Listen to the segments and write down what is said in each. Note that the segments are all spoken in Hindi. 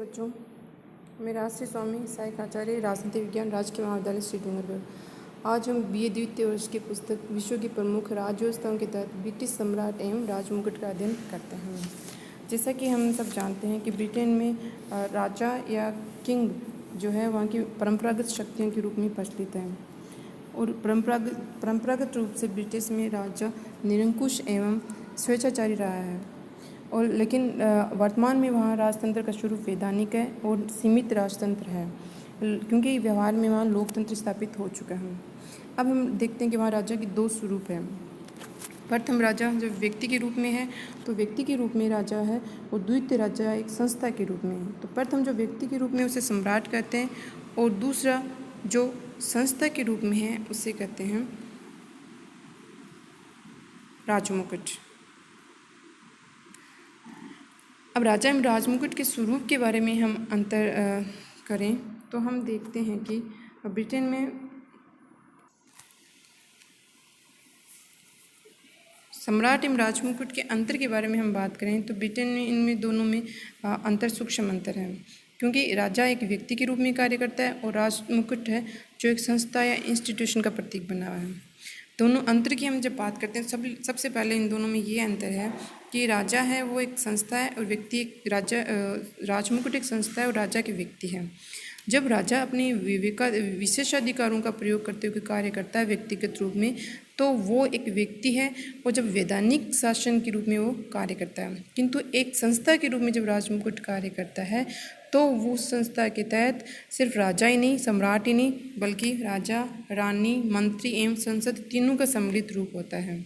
बच्चों, मैं राष्ट्रीय स्वामी सहायक आचार्य राजनीति विज्ञान राजकीय महाविद्यालय श्री डूंगरगढ़। आज हम BA द्वितीय वर्ष की पुस्तक विश्व की प्रमुख राज्योत्सव के तहत ब्रिटिश सम्राट एवं राजमुकुट का अध्ययन करते हैं। जैसा कि हम सब जानते हैं कि ब्रिटेन में राजा या किंग जो है वहाँ की परंपरागत शक्तियों के रूप में प्रचलित है और परंपरागत रूप से ब्रिटिश में राजा निरंकुश एवं स्वेच्छाचारी रहा है और लेकिन वर्तमान में वहाँ राजतंत्र का स्वरूप वैधानिक है और सीमित राजतंत्र है, क्योंकि व्यवहार में वहाँ लोकतंत्र स्थापित हो चुका है। अब हम देखते हैं कि वहाँ राजा की दो स्वरूप हैं। प्रथम राजा जब व्यक्ति के रूप में है तो व्यक्ति के रूप में राजा है और द्वितीय राजा एक संस्था के रूप में है। तो प्रथम जो व्यक्ति के रूप में उसे सम्राट कहते हैं और दूसरा जो संस्था के रूप में है उसे कहते हैं राजमुकुट। अब राजा एवं राजमुकुट के स्वरूप के बारे में हम अंतर करें तो हम देखते हैं कि ब्रिटेन में सम्राट एवं राजमुकुट के अंतर के बारे में हम बात करें तो ब्रिटेन में इनमें दोनों में अंतर सूक्ष्म अंतर है, क्योंकि राजा एक व्यक्ति के रूप में कार्य करता है और राजमुकुट है जो एक संस्था या इंस्टीट्यूशन का प्रतीक बना हुआ है। दोनों अंतर की हम जब बात करते हैं सबसे पहले इन दोनों में ये अंतर है कि राजा है वो एक संस्था है और व्यक्ति एक राजमुकुट एक संस्था है और राजा के व्यक्ति है। जब राजा अपने विशेषाधिकारों का प्रयोग करते हुए कार्य करता है व्यक्तिगत रूप में तो वो एक व्यक्ति है और जब वैधानिक शासन के रूप में वो कार्य करता है, किंतु एक संस्था के रूप में जब राजमुकुट कार्य करता है तो वो संस्था के तहत सिर्फ राजा ही नहीं, सम्राट ही नहीं, बल्कि राजा, रानी, मंत्री एवं संसद तीनों का सम्मिलित रूप होता है।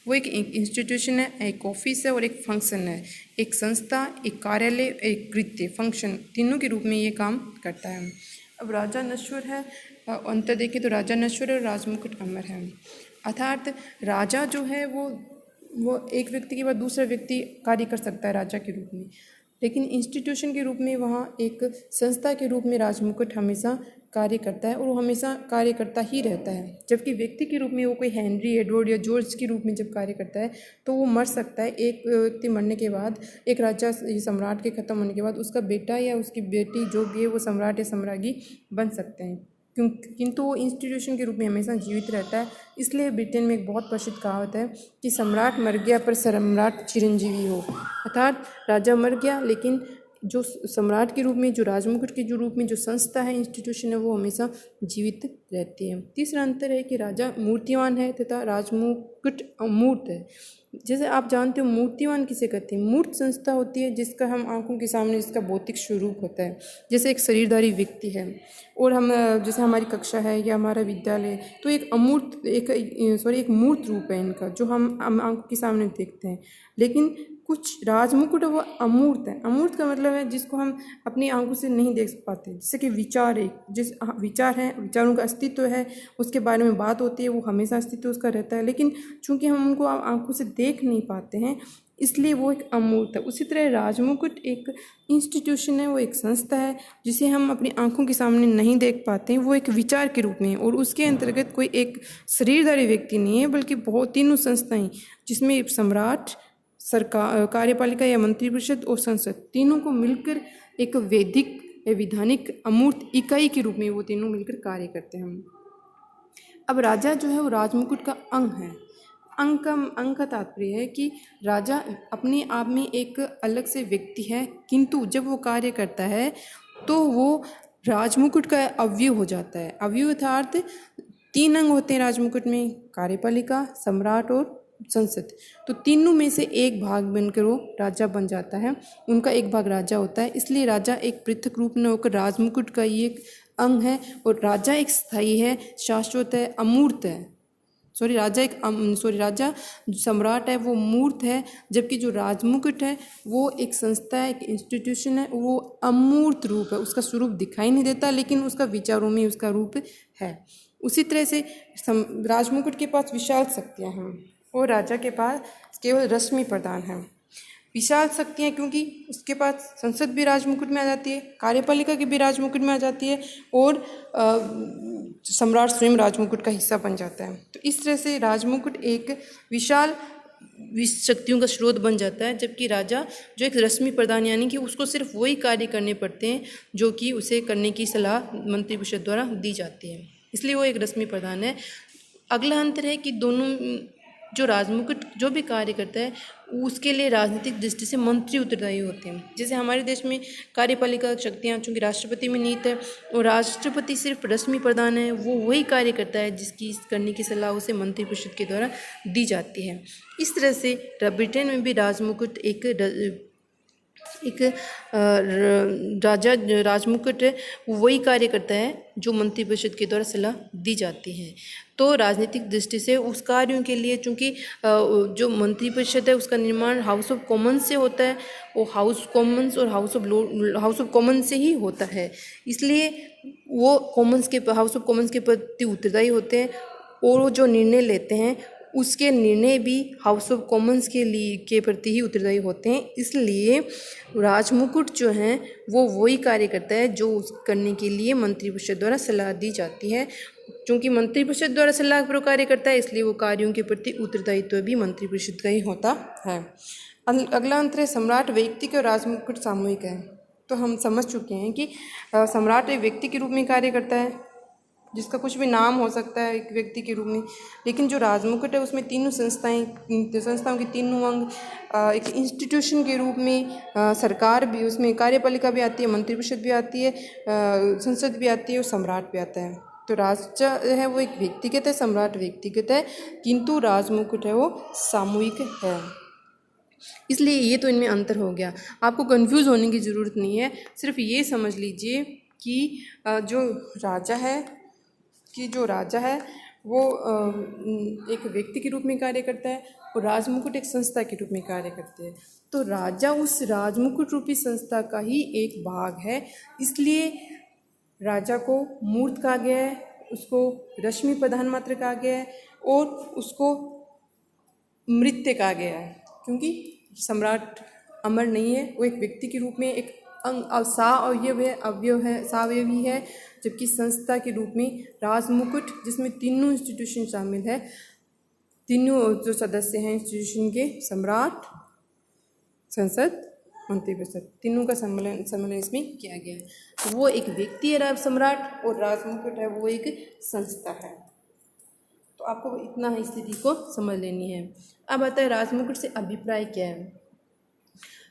वो एक इंस्टीट्यूशन है, एक ऑफिस है और एक फंक्शन है। एक संस्था, एक कार्यालय, एक कृत्य, फंक्शन तीनों के रूप में ये काम करता है। अब राजा नश्वर है, अंतर देखें तो राजा नश्वर है और राजमुकुट अमर है। अर्थात राजा जो है वो एक व्यक्ति के बाद दूसरा व्यक्ति कार्य कर सकता है राजा के रूप में, लेकिन इंस्टीट्यूशन के रूप में वहाँ एक संस्था के रूप में राजमुकुट हमेशा कार्य करता है और वो हमेशा कार्य करता ही रहता है। जबकि व्यक्ति के रूप में वो कोई हेनरी, एडवर्ड या जॉर्ज के रूप में जब कार्य करता है तो वो मर सकता है। एक व्यक्ति मरने के बाद, एक राजा सम्राट के खत्म होने के बाद उसका बेटा या उसकी बेटी जो भी है वो सम्राट या सम्राज्ञी बन सकते हैं, किंतु वो इंस्टीट्यूशन के रूप में हमेशा जीवित रहता है। इसलिए ब्रिटेन में एक बहुत प्रसिद्ध कहावत है कि सम्राट मर गया पर सम्राट चिरंजीवी हो। अर्थात राजा मर गया लेकिन जो सम्राट के रूप में, जो राजमुकुट के जो रूप में जो संस्था है, इंस्टीट्यूशन है, वो हमेशा जीवित रहती है। तीसरा अंतर है कि राजा मूर्तिवान है तथा राजमुकुट अमूर्त है। जैसे आप जानते हो मूर्तिवान किसे कहते हैं? मूर्त संस्था होती है जिसका हम आंखों के सामने जिसका भौतिक स्वरूप होता है, जैसे एक शरीरधारी व्यक्ति है और हम जैसे हमारी कक्षा है या हमारा विद्यालय, तो एक मूर्त रूप है इनका जो हम आंखों के सामने देखते हैं। लेकिन कुछ राजमुकुट वो अमूर्त है। अमूर्त का मतलब है जिसको हम अपनी आंखों से नहीं देख पाते, जैसे कि विचार है, विचार है, विचारों का अस्तित्व है, उसके बारे में बात होती है, वो हमेशा अस्तित्व उसका रहता है, लेकिन चूंकि हम उनको आंखों से देख नहीं पाते हैं इसलिए वो एक अमूर्त है। उसी तरह राजमुकुट एक इंस्टीट्यूशन है, वो एक संस्था है जिसे हम अपनी आंखों के सामने नहीं देख पाते हैं, वो एक विचार के रूप में है और उसके अंतर्गत कोई एक शरीरधारी व्यक्ति नहीं है बल्कि बहुत तीनों संस्थाएं जिसमें सम्राट, सरकार, कार्यपालिका या मंत्रिपरिषद और संसद तीनों को मिलकर एक वैदिक या विधानिक अमूर्त इकाई के रूप में वो तीनों मिलकर कार्य करते हैं। अब राजा जो है वो राजमुकुट का अंग है। अंग का तात्पर्य है कि राजा अपने आप में एक अलग से व्यक्ति है, किंतु जब वो कार्य करता है तो वो राजमुकुट का अवयव हो जाता है। अवयव अर्थात 3 अंग होते हैं राजमुकुट में, कार्यपालिका, सम्राट और संसद। तो तीनों में से एक भाग बनकर वो राजा बन जाता है, उनका एक भाग राजा होता है। इसलिए राजा एक पृथक रूप में होकर राजमुकुट का ये एक अंग है और राजा एक स्थायी है, शाश्वत है, अमूर्त है। राजा सम्राट है वो मूर्त है, जबकि जो राजमुकुट है वो एक संस्था है, एक इंस्टीट्यूशन है, वो अमूर्त रूप है, उसका स्वरूप दिखाई नहीं देता लेकिन उसका विचारों में उसका रूप है। उसी तरह से राजमुकुट के पास विशाल शक्तियाँ हैं और राजा के पास केवल रश्मि प्रदान है। विशाल शक्तियाँ क्योंकि उसके पास संसद भी राजमुकुट में आ जाती है, कार्यपालिका की भी राजमुकुट में आ जाती है और सम्राट स्वयं राजमुकुट का हिस्सा बन जाता है। तो इस तरह से राजमुकुट एक विशाल शक्तियों का स्रोत बन जाता है, जबकि राजा जो एक रश्मि प्रधान यानी कि उसको सिर्फ वही कार्य करने पड़ते हैं जो कि उसे करने की सलाह मंत्रिपरिषद द्वारा दी जाती है, इसलिए वो एक रश्मि प्रधान है। अगला अंतर है कि दोनों जो राजमुकुट जो भी कार्य करता है उसके लिए राजनीतिक दृष्टि से मंत्री उत्तरदायी होते हैं। जैसे हमारे देश में कार्यपालिका शक्तियाँ चूँकि राष्ट्रपति में निहित है और राष्ट्रपति सिर्फ रश्मि प्रधान है, वो वही कार्य करता है जिसकी करने की सलाह उसे मंत्रिपरिषद के द्वारा दी जाती है। इस तरह से ब्रिटेन में भी राजमुकुट एक राजमुकुट वही कार्य करता है जो मंत्रिपरिषद के द्वारा सलाह दी जाती है। तो राजनीतिक दृष्टि से उस कार्यों के लिए चूँकि जो मंत्रिपरिषद है उसका निर्माण हाउस ऑफ कॉमन्स से होता है, वो हाउस कॉमन्स और हाउस ऑफ कॉमन्स से ही होता है, इसलिए वो हाउस ऑफ कॉमन्स के प्रति उत्तरदायी होते हैं और वो जो निर्णय लेते हैं उसके निर्णय भी हाउस ऑफ कॉमन्स के प्रति ही उत्तरदायी होते हैं। इसलिए राजमुकुट जो हैं वो वही कार्य करता है जो करने के लिए मंत्रिपरिषद द्वारा सलाह दी जाती है। चूँकि मंत्रिपरिषद द्वारा सलाह पर कार्य करता है इसलिए वो कार्यों के प्रति उत्तरदायित्व भी मंत्रिपरिषद का ही होता है। अगला अंतर है सम्राट व्यक्तिगत और राजमुकुट सामूहिक है। तो हम समझ चुके हैं कि सम्राट एक व्यक्ति के रूप में कार्य करता है जिसका कुछ भी नाम हो सकता है एक व्यक्ति के रूप में, लेकिन जो राजमुकुट है उसमें तीनों संस्थाओं के तीनों अंग एक इंस्टीट्यूशन के रूप में सरकार भी, उसमें कार्यपालिका भी आती है, मंत्रिपरिषद भी आती है, संसद भी आती है और सम्राट भी आता है। तो राजा है वो एक व्यक्तिगत है, सम्राट व्यक्तिगत है, किंतु राजमुकुट है वो सामूहिक है। इसलिए ये तो इनमें अंतर हो गया, आपको कंफ्यूज होने की ज़रूरत नहीं है। सिर्फ ये समझ लीजिए कि जो राजा है वो एक व्यक्ति के रूप में कार्य करता है और राजमुकुट एक संस्था के रूप में कार्य करते हैं। तो राजा उस राजमुकुट रूपी संस्था का ही एक भाग है, इसलिए राजा को मूर्त कहा गया है, उसको रश्मि प्रधान मात्र कहा गया है और उसको मृत्य कहा गया है, क्योंकि सम्राट अमर नहीं है, वो एक व्यक्ति के रूप में एक सावयवी है, जबकि संस्था के रूप में राजमुकुट जिसमें तीनों इंस्टीट्यूशन शामिल है, तीनों जो सदस्य हैं इंस्टीट्यूशन के, सम्राट, संसद, मंत्रिपरिषद, तीनों का सम्मेलन इसमें किया गया है। तो वो एक व्यक्ति है सम्राट और राजमुकुट है वो एक संस्था है। तो आपको इतना ही स्थिति को समझ लेनी है। अब आता है राजमुकुट से अभिप्राय क्या है।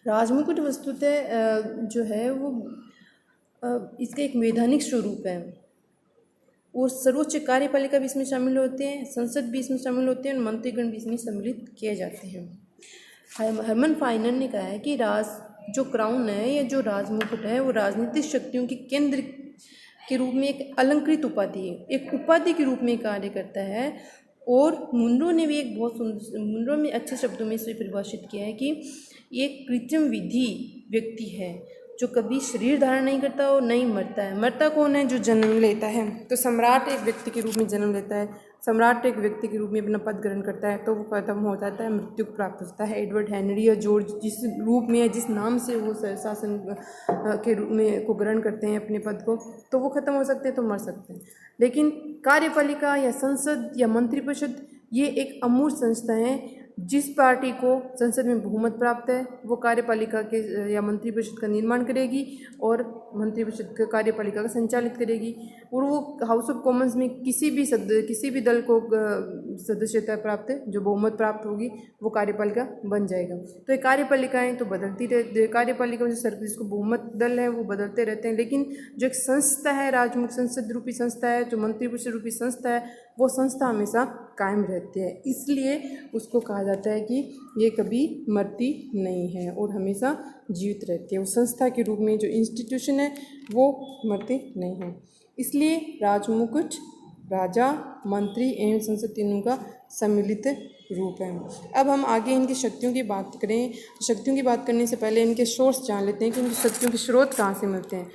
राजमुकुट वस्तुतः जो है वो इसका एक वैधानिक स्वरूप है और सर्वोच्च कार्यपालिका भी इसमें शामिल होते हैं, संसद भी इसमें शामिल होते हैं और मंत्रीगण भी इसमें सम्मिलित किए जाते हैं। हरमन फाइनर ने कहा है कि जो क्राउन है या जो राजमुकुट है वो राजनीतिक शक्तियों के केंद्र के रूप में एक अलंकृत उपाधि है, एक उपाधि के रूप में कार्य करता है। और मुनरो ने भी एक बहुत सुंदर, मुनरो में अच्छे शब्दों में इसे परिभाषित किया है कि ये कृत्रिम विधि व्यक्ति है जो कभी शरीर धारण नहीं करता और नहीं मरता है। मरता कौन है? जो जन्म लेता है। तो सम्राट एक व्यक्ति के रूप में जन्म लेता है, सम्राट एक व्यक्ति के रूप में अपना पद ग्रहण करता है तो वो खत्म हो जाता है, मृत्यु प्राप्त होता है। एडवर्ड हेनरी या जॉर्ज जिस रूप में या जिस नाम से वो शासन के रूप में को ग्रहण करते हैं अपने पद को, तो वो खत्म हो सकते हैं, तो मर सकते हैं। लेकिन कार्यपालिका या संसद या मंत्रिपरिषद ये एक अमूर्त संस्था है। जिस पार्टी को संसद में बहुमत प्राप्त है वो कार्यपालिका के या मंत्रिपरिषद का निर्माण करेगी और मंत्रिपरिषद का कार्यपालिका का संचालित करेगी। और वो हाउस ऑफ कॉमन्स में किसी भी दल को सदस्यता प्राप्त है, जो बहुमत प्राप्त होगी वो कार्यपालिका बन जाएगा। तो ये कार्यपालिकाएं तो बदलती रहती, कार्यपालिका में जो जिसको बहुमत दल है वो बदलते रहते हैं, लेकिन जो एक संस्था है, राजमुख संसद रूपी संस्था है, जो मंत्रिपरिषद रूपी संस्था है, वो संस्था हमेशा कायम रहती है। इसलिए उसको कहा जाता है कि ये कभी मरती नहीं है और हमेशा जीवित रहती है। वो संस्था के रूप में जो इंस्टीट्यूशन है वो मरती नहीं है। इसलिए राजमुकुट राजा, मंत्री एवं संसद तीनों का सम्मिलित रूप है। अब हम आगे इनकी शक्तियों की बात करें। शक्तियों की बात करने से पहले इनके सोर्स जान लेते हैं कि इनकी शक्तियों के स्रोत कहाँ से मिलते हैं।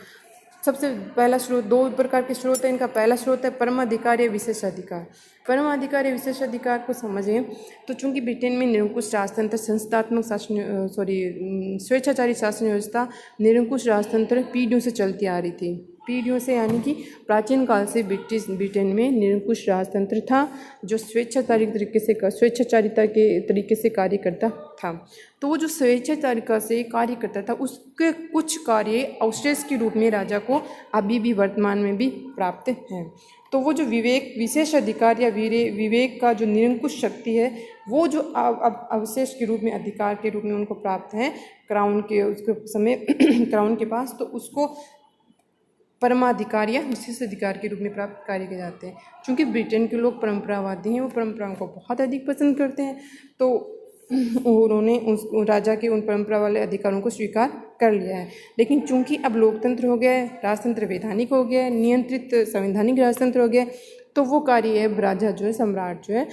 सबसे पहला स्रोत, दो प्रकार के स्रोत हैं। इनका पहला स्रोत है परमाधिकार या विशेषाधिकार। परमाधिकार या विशेषाधिकार को समझें तो चूंकि ब्रिटेन में निरंकुश राजतंत्र, स्वेच्छाचारी शासन व्यवस्था, निरंकुश राजतंत्र पीढ़ियों से चलती आ रही थी। पीढ़ियों से, यानी कि प्राचीन काल से ब्रिटेन में निरंकुश राजतंत्र था जो स्वेच्छाचारिता के तरीके से कार्य करता था। तो वो जो स्वेच्छाचारिता से कार्य करता था उसके कुछ कार्य अवशेष के रूप में राजा को अभी भी वर्तमान में भी प्राप्त हैं। तो वो जो विवेक, विशेष अधिकार या विवेक का जो निरंकुश शक्ति है, वो जो अवशेष के रूप में, अधिकार के रूप में उनको प्राप्त है क्राउन के उसके समय क्राउन के पास, तो उसको परमाधिकार या विशेष अधिकार के रूप में प्राप्त कार्य किए जाते हैं। चूँकि ब्रिटेन के लोग परंपरावादी हैं, वो परंपराओं को बहुत अधिक पसंद करते हैं, तो उन्होंने उस राजा के उन परंपरा वाले अधिकारों को स्वीकार कर लिया है। लेकिन चूंकि अब लोकतंत्र हो गया है, राजतंत्र वैधानिक हो गया है, नियंत्रित संवैधानिक राजतंत्र हो गया है, तो वो कार्य है राजा जो है, सम्राट जो है,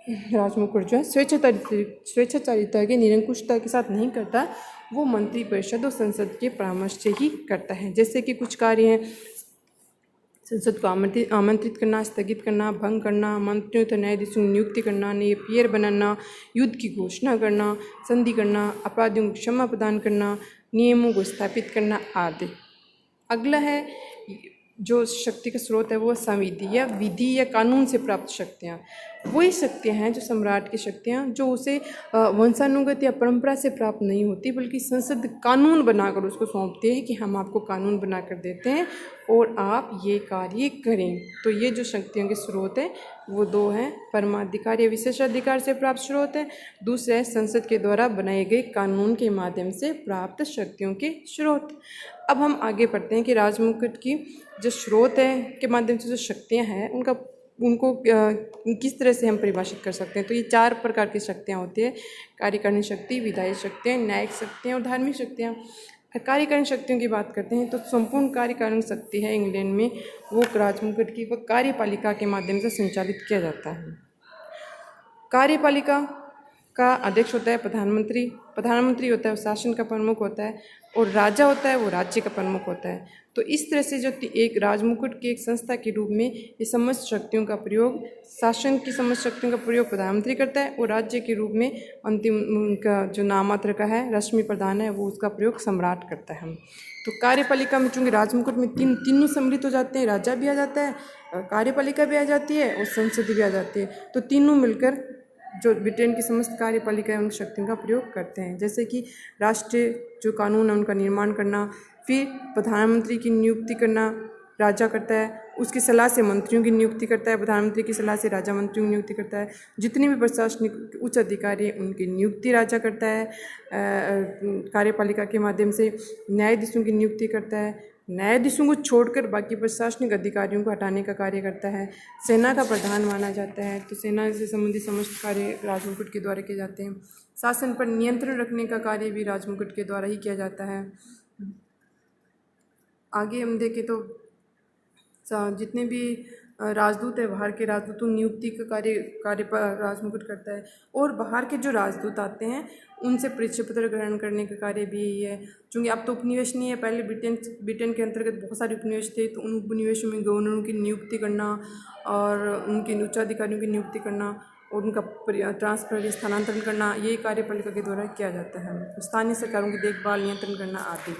राजमुकुट जो है स्वेच्छाचारिता के निरंकुशता के साथ नहीं करता, वो मंत्री परिषद और संसद के परामर्श से ही करता है। जैसे कि कुछ कार्य हैं, संसद को आमंत्रित करना, स्थगित करना, भंग करना, मंत्रियों तथा न्यायाधीशों की नियुक्ति करना, नए पियर बनाना, युद्ध की घोषणा करना, संधि करना, अपराधियों को क्षमा प्रदान करना, नियमों को स्थापित करना आदि। अगला है जो शक्ति का स्रोत है वो संविधि या विधि या कानून से प्राप्त शक्तियाँ। वही शक्तियाँ हैं जो सम्राट की शक्तियाँ, जो उसे वंशानुगत या परंपरा से प्राप्त नहीं होती, बल्कि संसद कानून बनाकर उसको सौंपती है कि हम आपको कानून बनाकर देते हैं और आप ये कार्य करें। तो ये जो शक्तियों के स्रोत है वो दो हैं, परमाधिकार या विशेषाधिकार से प्राप्त स्रोत है, दूसरा है संसद के द्वारा बनाए गए कानून के माध्यम से प्राप्त शक्तियों के स्रोत। अब हम आगे पढ़ते हैं कि राजमुकुट की जो स्रोत है के माध्यम से जो शक्तियाँ हैं उनको किस तरह से हम परिभाषित कर सकते हैं। तो ये 4 प्रकार की शक्तियाँ होती है, कार्यकारिणी शक्ति, विधायी शक्तियाँ, न्यायिक शक्तियाँ और धार्मिक शक्तियाँ। कार्यकारिणी शक्तियों की बात करते हैं तो संपूर्ण कार्यकारिणी शक्ति है इंग्लैंड में, वो राजमुकुट की वो कार्यपालिका के माध्यम से संचालित किया जाता है। कार्यपालिका का अध्यक्ष होता है प्रधानमंत्री होता है वो शासन का प्रमुख होता है, और राजा होता है वो राज्य का प्रमुख होता है। तो इस तरह से जो एक राजमुकुट की एक संस्था के रूप में ये समस्त शक्तियों का प्रयोग, शासन की समस्त शक्तियों का प्रयोग प्रधानमंत्री करता है, और राज्य के रूप में अंतिम उनका जो नामात्र का है, रश्मि प्रधान है, वो उसका प्रयोग सम्राट करता है। तो कार्यपालिका में चूँकि राजमुकुट में तीनों सम्मिलित हो जाते हैं, राजा भी आ जाता है, कार्यपालिका भी आ जाती है और संसद भी आ जाती है। तो तीनों मिलकर जो ब्रिटेन की समस्त कार्यपालिका है उन शक्तियों का प्रयोग करते हैं। जैसे कि राष्ट्रीय जो कानून है उनका निर्माण करना, फिर प्रधानमंत्री की नियुक्ति करना राजा करता है, उसकी सलाह से मंत्रियों की नियुक्ति करता है, प्रधानमंत्री की सलाह से राजा मंत्रियों की नियुक्ति करता है, जितने भी प्रशासनिक उच्च अधिकारी हैं उनकी नियुक्ति राजा करता है, कार्यपालिका के माध्यम से न्यायाधीशों की नियुक्ति करता है, न्यायाधीशों को छोड़कर बाकी प्रशासनिक अधिकारियों को हटाने का कार्य करता है, सेना का प्रधान माना जाता है, तो सेना से संबंधित समस्त कार्य राजमुकुट के द्वारा किए जाते हैं। शासन पर नियंत्रण रखने का कार्य भी राजमुकुट के द्वारा ही किया जाता है। आगे हम देखें तो जितने भी राजदूत है, बाहर के राजदूतों नियुक्ति का कार्य पर राजमुकुट करता है, और बाहर के जो राजदूत आते हैं उनसे परिचय पत्र ग्रहण करने का कार्य भी यही है। क्योंकि अब तो उपनिवेश नहीं है, पहले ब्रिटेन के अंतर्गत बहुत सारे उपनिवेश थे, तो उन उपनिवेशों में गवर्नरों की नियुक्ति करना और उनके उच्चाधिकारियों की नियुक्ति करना और उनका ट्रांसफर स्थानांतरण करना, ये कार्यपालिका के द्वारा किया जाता है। स्थानीय सरकारों की देखभाल नियंत्रण करना आदि।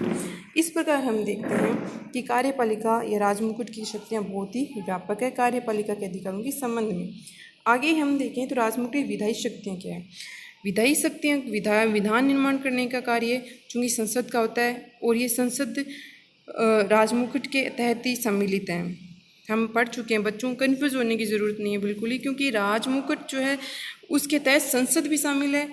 इस प्रकार हम देखते हैं कि कार्यपालिका या राजमुकुट की शक्तियाँ बहुत ही व्यापक है कार्यपालिका के अधिकारों के संबंध में। आगे हम देखें तो राजमुकुट की विधायी शक्तियाँ क्या है। विधायी शक्तियाँ विधान निर्माण करने का कार्य चूँकि संसद का होता है, और ये संसद राजमुकुट के तहत ही सम्मिलित हैं। हम पढ़ चुके हैं, बच्चों को कन्फ्यूज़ होने की ज़रूरत नहीं है बिल्कुल ही, क्योंकि राजमुकुट जो है उसके तहत संसद भी शामिल है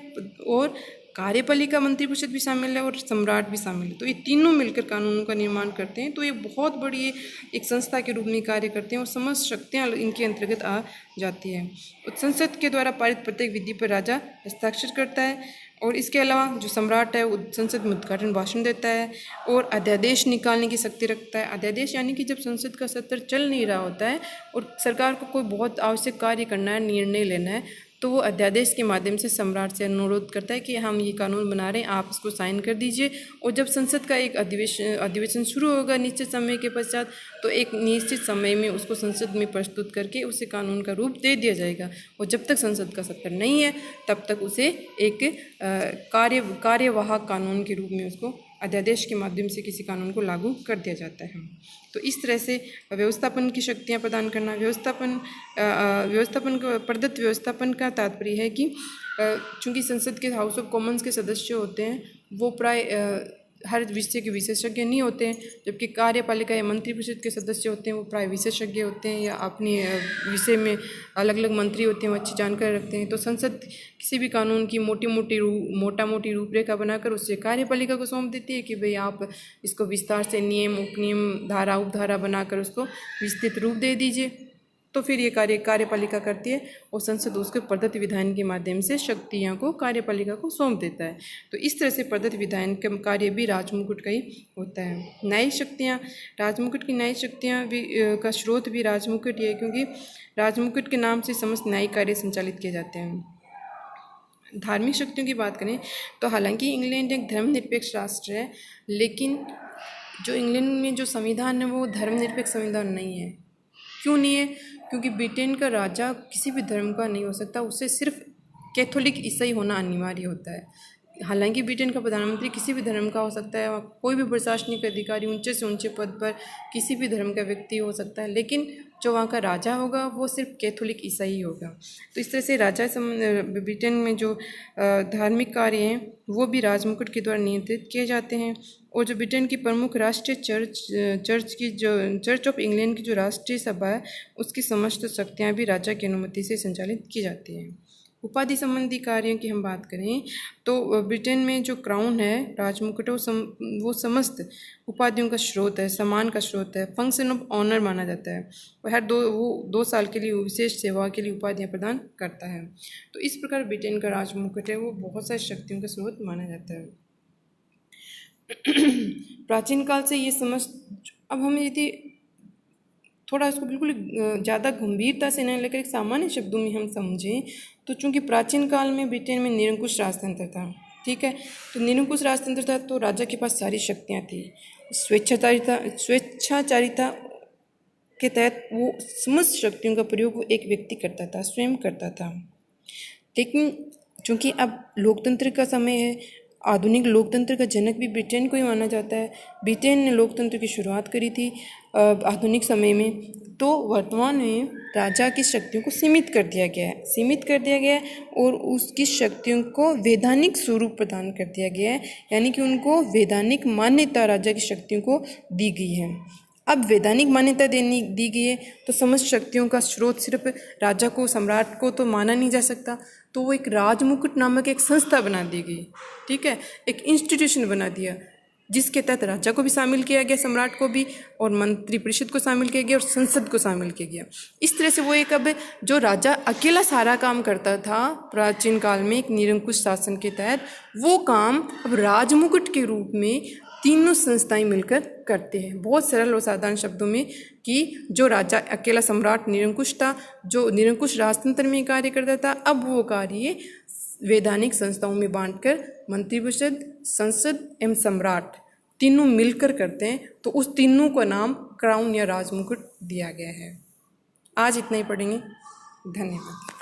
और कार्यपालिका मंत्रिपरिषद भी शामिल है और सम्राट भी शामिल है। तो ये तीनों मिलकर कानूनों का निर्माण करते हैं। तो ये बहुत बड़ी एक संस्था के रूप में कार्य करते हैं और समस्त शक्तियाँ इनके अंतर्गत आ जाती है। और संसद के द्वारा पारित प्रत्येक विधि पर राजा हस्ताक्षर करता है, और इसके अलावा जो सम्राट है वो संसद में उद्घाटन भाषण देता है और अध्यादेश निकालने की शक्ति रखता है। अध्यादेश यानी कि जब संसद का सत्र चल नहीं रहा होता है और सरकार को कोई बहुत आवश्यक कार्य करना है, निर्णय लेना है, तो वो अध्यादेश के माध्यम से सम्राट से अनुरोध करता है कि हम ये कानून बना रहे हैं, आप इसको साइन कर दीजिए। और जब संसद का एक अधिवेशन शुरू होगा निश्चित समय के पश्चात, तो एक निश्चित समय में उसको संसद में प्रस्तुत करके उसे कानून का रूप दे दिया जाएगा। और जब तक संसद का सत्र नहीं है तब तक उसे एक कार्यवाहक कानून के रूप में उसको अध्यादेश के माध्यम से किसी कानून को लागू कर दिया जाता है। तो इस तरह से व्यवस्थापन की शक्तियाँ प्रदान करना, व्यवस्थापन को प्रदत्त व्यवस्थापन का तात्पर्य है कि चूँकि संसद के हाउस ऑफ कॉमन्स के सदस्य होते हैं वो प्राय हर विषय के विशेषज्ञ नहीं होते हैं, जबकि कार्यपालिका या मंत्रिपरिषद के सदस्य होते हैं वो प्राय विशेषज्ञ होते हैं या अपने विषय में अलग अलग मंत्री होते हैं, वो अच्छी जानकारी रखते हैं। तो संसद किसी भी कानून की मोटा मोटी रूपरेखा बनाकर उससे कार्यपालिका को सौंप देती है कि भाई आप इसको विस्तार से नियम उपनियम धारा उपधारा बनाकर उसको विस्तृत रूप दे दीजिए। तो फिर ये कार्यपालिका करती है और संसद उसके प्रदत्त विधान के माध्यम से शक्तियाँ को कार्यपालिका को सौंप देता है। तो इस तरह से प्रदत्त विधान का कार्य भी राजमुकुट का ही होता है। न्यायिक शक्तियाँ, राजमुकुट की न्यायिक शक्तियाँ भी का स्रोत भी राजमुकुट ही है, क्योंकि राजमुकुट के नाम से समस्त न्यायिक कार्य संचालित किए जाते हैं। धार्मिक शक्तियों की बात करें तो हालांकि इंग्लैंड एक धर्मनिरपेक्ष राष्ट्र है, लेकिन जो इंग्लैंड में जो संविधान है वो धर्मनिरपेक्ष संविधान नहीं है। क्यों नहीं है? क्योंकि ब्रिटेन का राजा किसी भी धर्म का नहीं हो सकता, उससे सिर्फ कैथोलिक ईसाई होना अनिवार्य होता है। हालांकि ब्रिटेन का प्रधानमंत्री किसी भी धर्म का हो सकता है, कोई भी प्रशासनिक अधिकारी ऊंचे से ऊंचे पद पर किसी भी धर्म का व्यक्ति हो सकता है, लेकिन जो वहाँ का राजा होगा वो सिर्फ कैथोलिक ईसाई होगा। तो इस तरह से ब्रिटेन में जो धार्मिक कार्य हैं वो भी राजमुकुट के द्वारा नियंत्रित किए जाते हैं। और जो ब्रिटेन की प्रमुख राष्ट्रीय चर्च ऑफ इंग्लैंड की जो राष्ट्रीय सभा है उसकी समस्त शक्तियाँ भी राजा की अनुमति से संचालित की जाती हैं। उपाधि संबंधी कार्यों की हम बात करें तो ब्रिटेन में जो क्राउन है, राजमुकुट, वो समस्त उपाधियों का स्रोत है, सम्मान का स्रोत है, फंक्शन ऑफ ऑनर माना जाता है। और हर 2 साल के लिए विशेष सेवा के लिए उपाधियाँ प्रदान करता है। तो इस प्रकार ब्रिटेन का राजमुकुट है वो बहुत सारी शक्तियों का स्रोत माना जाता है। प्राचीन काल से ये समझ, अब हम यदि थोड़ा इसको बिल्कुल ज़्यादा गंभीरता से नहीं लेकर एक सामान्य शब्दों में हम समझें तो चूंकि प्राचीन काल में ब्रिटेन में निरंकुश राजतंत्र था, ठीक है, तो निरंकुश राजतंत्र था तो राजा के पास सारी शक्तियाँ थी। स्वेच्छाचारिता के तहत वो समस्त शक्तियों का प्रयोग वो एक व्यक्ति करता था, स्वयं करता था। लेकिन चूँकि अब लोकतंत्र का समय है, आधुनिक लोकतंत्र का जनक भी ब्रिटेन को ही माना जाता है। ब्रिटेन ने लोकतंत्र की शुरुआत करी थी आधुनिक समय में। तो वर्तमान में राजा की शक्तियों को सीमित कर दिया गया है और उसकी शक्तियों को वैधानिक स्वरूप प्रदान कर दिया गया है, यानी कि उनको वैधानिक मान्यता राजा की शक्तियों को दी गई है। अब वैधानिक मान्यता दी गई है तो समस्त शक्तियों का स्रोत सिर्फ राजा को, सम्राट को तो माना नहीं जा सकता, तो वो एक राजमुकुट नामक एक संस्था बना दी गई, ठीक है, एक इंस्टीट्यूशन बना दिया जिसके तहत राजा को भी शामिल किया गया, सम्राट को भी, और मंत्रिपरिषद को शामिल किया गया और संसद को शामिल किया गया। इस तरह से वो एक, अब जो राजा अकेला सारा काम करता था प्राचीन काल में एक निरंकुश शासन के तहत, वो काम अब राजमुकुट के रूप में तीनों संस्थाएं मिलकर करते हैं। बहुत सरल और साधारण शब्दों में कि जो राजा अकेला सम्राट निरंकुश था, जो निरंकुश राजतंत्र में कार्य करता था, अब वो कार्य वैधानिक संस्थाओं में बांटकर मंत्रिपरिषद, संसद एवं सम्राट तीनों मिलकर करते हैं। तो उस तीनों का नाम क्राउन या राजमुकुट दिया गया है। आज इतना ही पढ़ेंगे। धन्यवाद।